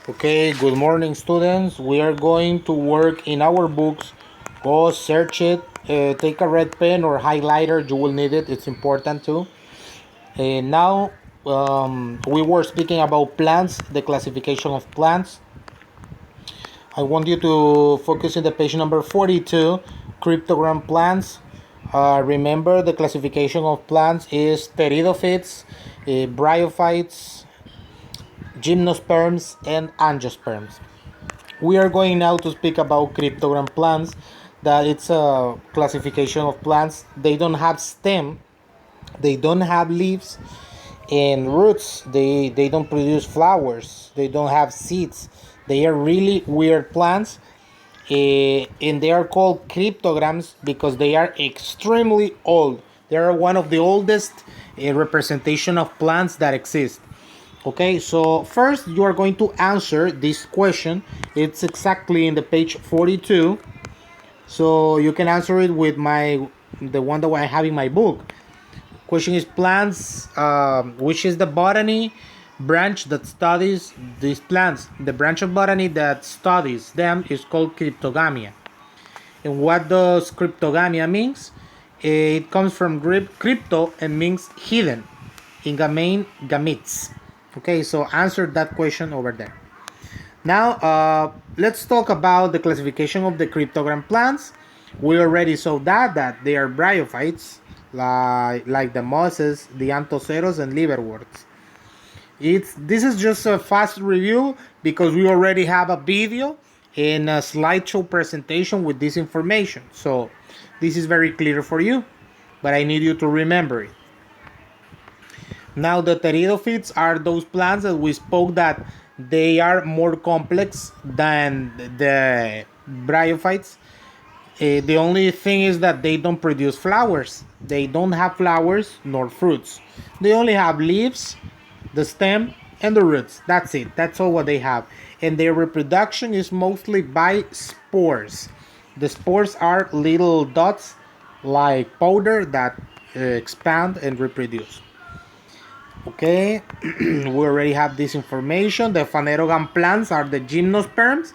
Okay, good morning, students. We are going to work in our books. Go search it. Take a red pen or highlighter. You will need it. It's important too. Now, we were speaking about plants, the classification of plants. I want you to focus on the page number 42, cryptogram plants. Remember, the classification of plants is pteridophytes, bryophytes, gymnosperms, and angiosperms. We are going now to speak about cryptogram plants. That it's a classification of plants. They don't have stem, they don't have leaves and roots. They don't produce flowers. They don't have seeds. They are really weird plants. And they are called cryptograms because they are extremely old. They are one of the oldest representation of plants that exist. Okay, so first you are going to answer this question. It's exactly in the page 42. So you can answer it with the one that I have in my book. Question is plants, which is the botany branch that studies these plants. The branch of botany that studies them is called cryptogamia. And what does cryptogamia means? It comes from Greek crypto and means hidden. In gamein, gametes. Okay, so answer that question over there. Now, let's talk about the classification of the cryptogram plants. We already saw that they are bryophytes, like the mosses, the anthoceros, and liverworts. This is just a fast review because we already have a video and a slideshow presentation with this information. So this is very clear for you, but I need you to remember it. Now the pteridophytes are those plants that we spoke that they are more complex than the bryophytes. The only thing is that they don't produce flowers. They don't have flowers nor fruits. They only have leaves, the stem, and the roots. That's it. That's all what they have. And their reproduction is mostly by spores. The spores are little dots like powder that expand and reproduce. Okay, we already have this information. The phanerogam plants are the gymnosperms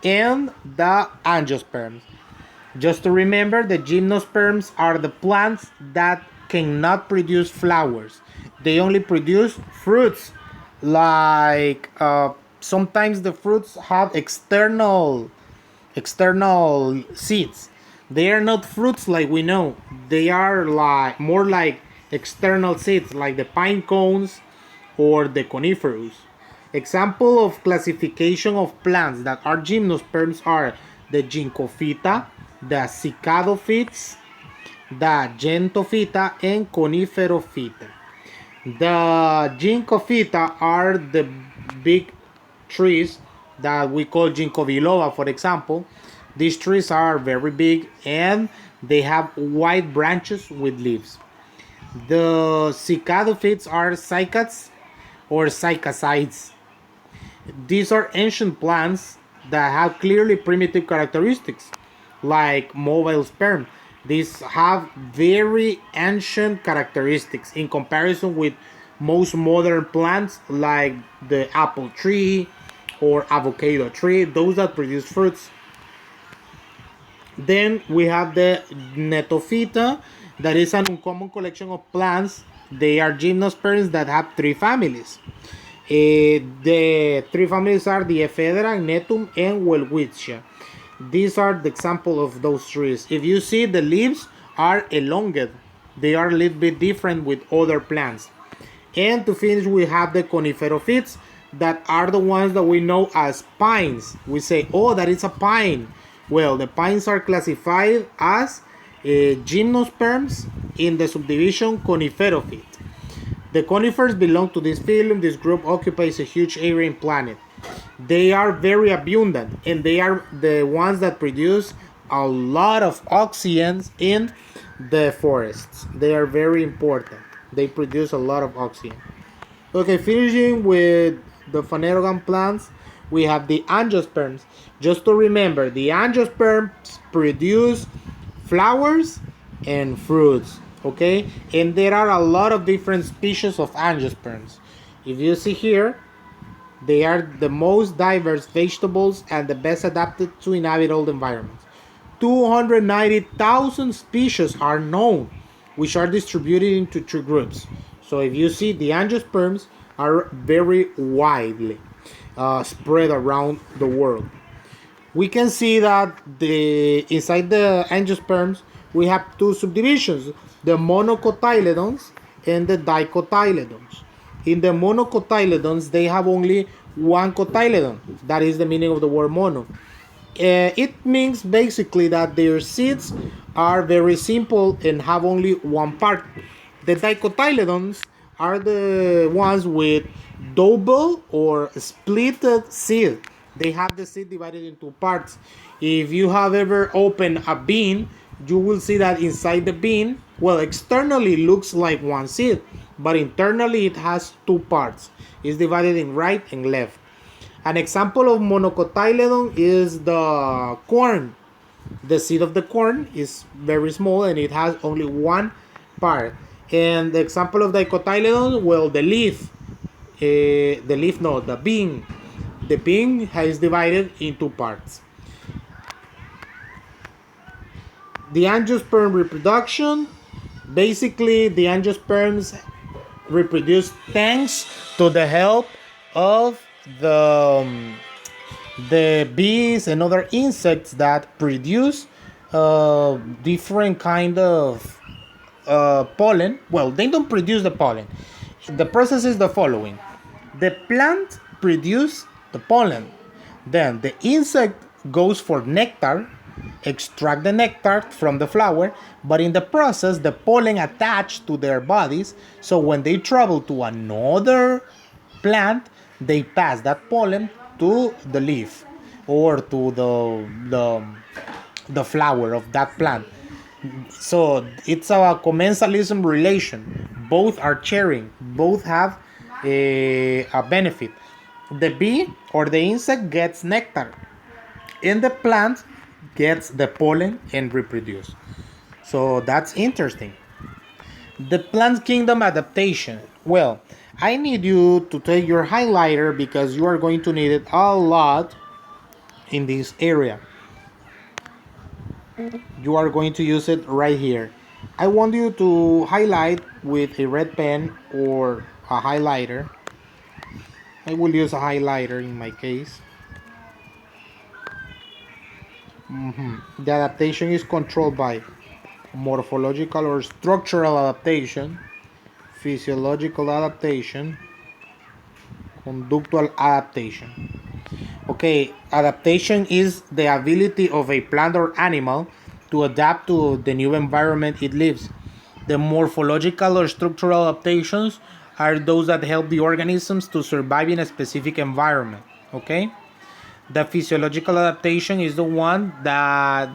and the angiosperms. Just to remember, the gymnosperms are the plants that cannot produce flowers. They only produce fruits. Like sometimes the fruits have external seeds. They are not fruits like we know. They are like more like external seeds, like the pine cones or the coniferous. Example of classification of plants that are gymnosperms are the Ginkgophyta, the Cicadophytes, the Gentophita, and Coniferophyta. The Ginkgophyta are the big trees that we call Ginkgo biloba, for example. These trees are very big and they have wide branches with leaves. The Cicadophytes are cycads or cycasides. These are ancient plants that have clearly primitive characteristics, like mobile sperm. These have very ancient characteristics in comparison with most modern plants, like the apple tree or avocado tree, those that produce fruits. Then we have the Gnetophyta, that is an uncommon collection of plants. They are gymnosperms that have three families. The three families are the Ephedra, Gnetum, and Welwitschia. These are the example of those trees. If you see, the leaves are elongate. They are a little bit different with other plants. And to finish, we have the coniferophytes that are the ones that we know as pines. We say, oh, that is a pine. Well, the pines are classified as gymnosperms in the subdivision coniferophyte. The conifers belong to this phylum. This group occupies a huge area in planet. They are very abundant and they are the ones that produce a lot of oxygen in the forests. They are very important. They produce a lot of oxygen. Okay, finishing with the phanerogam plants, we have the angiosperms. Just to remember, the angiosperms produce flowers and fruits. Okay, and there are a lot of different species of angiosperms. If you see here, They are the most diverse vegetables and the best adapted to inhabit all environments. 290,000 species are known, which are distributed into three groups. So if you see, the angiosperms are very widely spread around the world. We can see that inside the angiosperms we have two subdivisions: the monocotyledons and the dicotyledons. In the monocotyledons, they have only one cotyledon. That is the meaning of the word mono. It means basically that their seeds are very simple and have only one part. The dicotyledons are the ones with double or splitted seed. They have the seed divided into parts. If you have ever opened a bean, you will see that inside the bean, well, externally looks like one seed, but internally it has two parts. It's divided in right and left. An example of monocotyledon is the corn. The seed of the corn is very small and it has only one part. And the example of dicotyledon, well, the leaf. The bean. The bean is divided into parts. The angiosperm reproduction. Basically, the angiosperms reproduce thanks to the help of the bees and other insects that produce different kind of pollen. Well, they don't produce the pollen. The process is the following: the plant produces the pollen, then the insect goes for nectar, extract the nectar from the flower, but in the process the pollen attached to their bodies, so when they travel to another plant, they pass that pollen to the leaf or to the flower of that plant. So it's a commensalism relation. Both are sharing, both have a benefit. The bee or the insect gets nectar, and the plant gets the pollen and reproduce. So that's interesting. The plant kingdom adaptation. Well, I need you to take your highlighter because you are going to need it a lot in this area. You are going to use it right here. I want you to highlight with a red pen or a highlighter. I will use a highlighter in my case. The adaptation is controlled by morphological or structural adaptation, physiological adaptation, conductual adaptation. Okay, adaptation is the ability of a plant or animal to adapt to the new environment it lives. The morphological or structural adaptations are those that help the organisms to survive in a specific environment. Okay? The physiological adaptation is the one that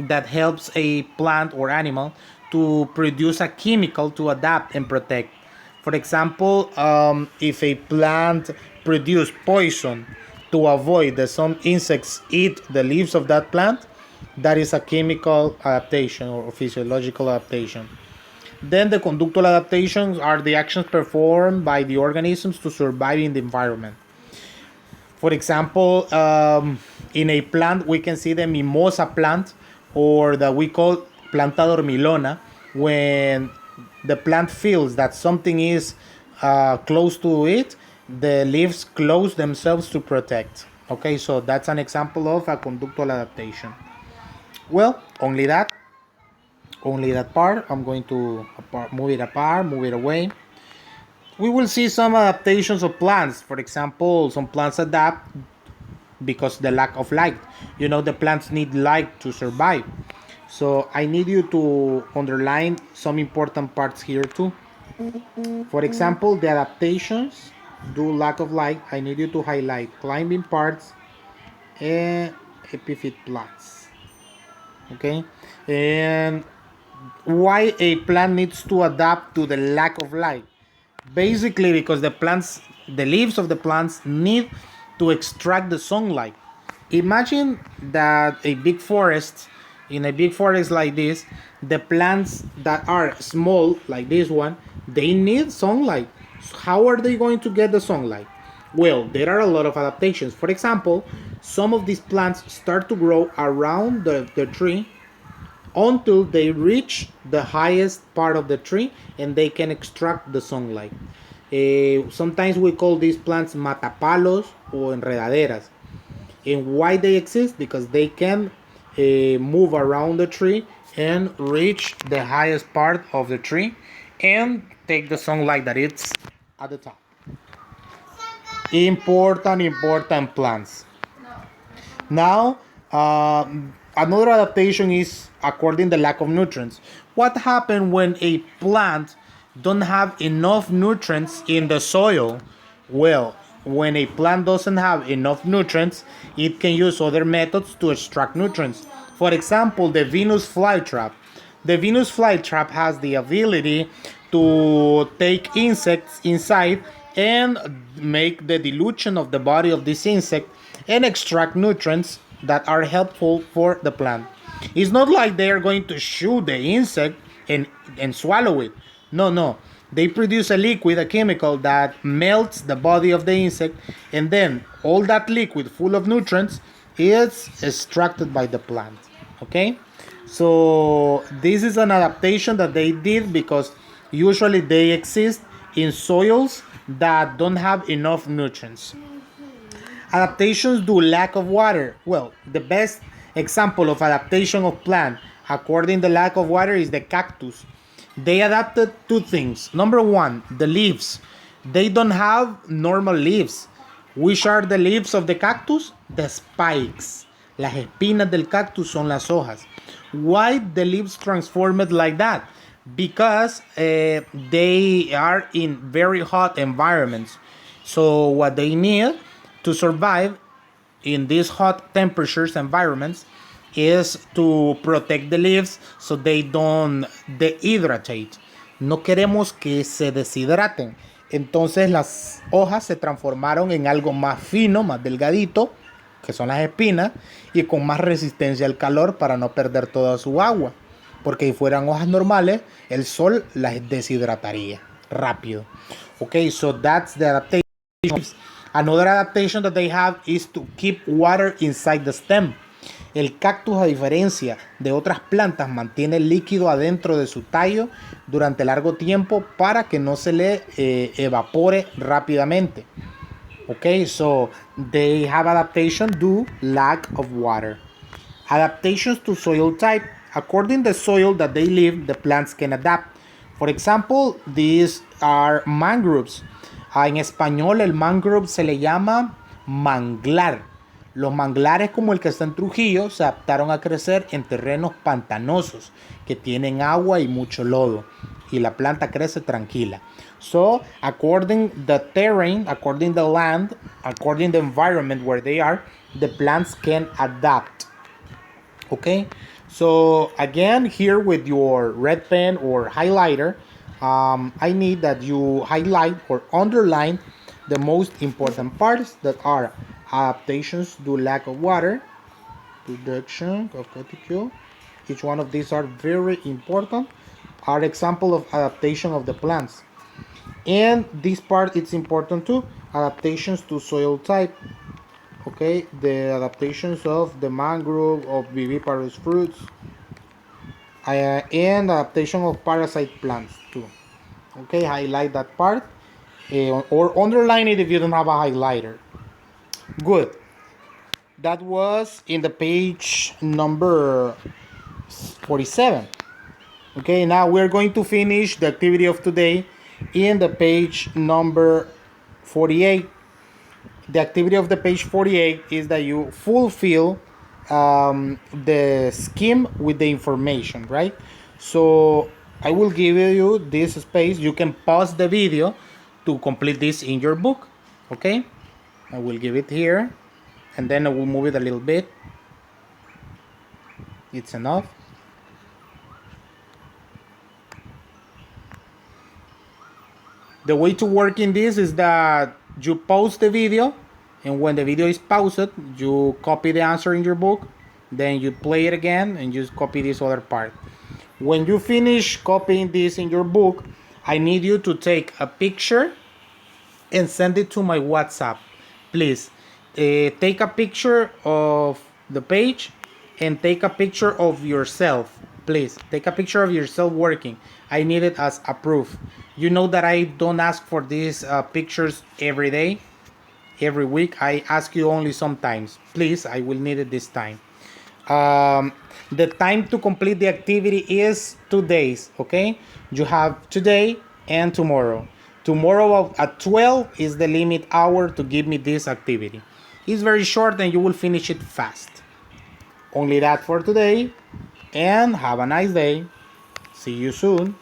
helps a plant or animal to produce a chemical to adapt and protect. For example, if a plant produce poison to avoid that some insects eat the leaves of that plant, that is a chemical adaptation or physiological adaptation. Then the conductual adaptations are the actions performed by the organisms to survive in the environment. For example, in a plant, we can see the mimosa plant, or that we call planta dormilona, when the plant feels that something is close to it, the leaves close themselves to protect. Okay, so that's an example of a conductual adaptation. Well, only that part. I'm going to move it apart, move it away. We will see some adaptations of plants. For example, some plants adapt because the lack of light. You know, the plants need light to survive. So I need you to underline some important parts here too. For example, the adaptations due lack of light. I need you to highlight climbing parts and epiphyte plants. Okay, and why a plant needs to adapt to the lack of light? Basically, because the leaves of the plants need to extract the sunlight. Imagine that in a big forest like this, the plants that are small, like this one, they need sunlight. How are they going to get the sunlight? Well, there are a lot of adaptations. For example, some of these plants start to grow around the tree until they reach the highest part of the tree and they can extract the sunlight. Sometimes we call these plants matapalos or enredaderas. And why they exist? Because they can move around the tree and reach the highest part of the tree and take the sunlight that it's at the top. Important plants. Now, another adaptation is according the lack of nutrients. What happens when a plant don't have enough nutrients in the soil? Well, when a plant doesn't have enough nutrients, it can use other methods to extract nutrients. For example, the Venus flytrap. The Venus flytrap has the ability to take insects inside and make the dilution of the body of this insect and extract nutrients that are helpful for the plant. It's not like they are going to shoot the insect and swallow it. No, no. They produce a liquid, a chemical that melts the body of the insect, and then all that liquid full of nutrients is extracted by the plant. Okay? So this is an adaptation that they did because usually they exist in soils that don't have enough nutrients. Adaptations due lack of water. Well, the best example of adaptation of plant according to lack of water is the cactus. They adapted two things. Number one, the leaves. They don't have normal leaves. Which are the leaves of the cactus? The spikes. Las espinas del cactus son las hojas. Why the leaves transformed like that? Because they are in very hot environments. So what they need to survive in these hot temperatures environments is to protect the leaves so they don't dehydrate. No queremos que se deshidraten. Entonces las hojas se transformaron en algo más fino, más delgadito, que son las espinas, y con más resistencia al calor para no perder toda su agua. Porque si fueran hojas normales, el sol las deshidrataría rápido. Okay, so that's the adaptation. Another adaptation that they have is to keep water inside the stem. El cactus, a diferencia de otras plantas, mantiene el líquido adentro de su tallo durante largo tiempo para que no se le evapore rápidamente. Okay, so they have adaptation due lack of water. Adaptations to soil type. According to the soil that they live, the plants can adapt. For example, these are mangroves. En español, el mangrove se le llama manglar. Los manglares como el que está en Trujillo se adaptaron a crecer en terrenos pantanosos que tienen agua y mucho lodo. Y la planta crece tranquila. So, according the terrain, according the land, according the environment where they are, the plants can adapt. Okay? So, again, here with your red pen or highlighter, I need that you highlight or underline the most important parts that are adaptations due lack of water, production of cuticule. Each one of these are very important. Are example of adaptation of the plants. And this part it's important too. Adaptations to soil type. Okay, the adaptations of the mangrove, of viviparous fruits, and adaptation of parasite plants too. Okay, highlight that part or underline it if you don't have a highlighter. Good. That was in the page number 47. Okay, now we're going to finish the activity of today in the page number 48. The activity of the page 48 is that you fulfill the scheme with the information, right? So I will give you this space. You can pause the video to complete this in your book. Okay, I will give it here and then I will move it a little bit. It's enough. The way to work in this is that you pause the video, and when the video is paused, you copy the answer in your book, then you play it again and just copy this other part. When you finish copying this in your book, I need you to take a picture and send it to my WhatsApp. Please take a picture of the page and take a picture of yourself. Please take a picture of yourself working. I need it as a proof. You know that I don't ask for these pictures every day, every week. I ask you only sometimes. Please, I will need it this time. um, the time to complete the activity is 2 days. Okay, you have today and tomorrow. Tomorrow at 12 is the limit hour to give me this activity. It's very short and you will finish it fast. Only that for today, and have a nice day. See you soon.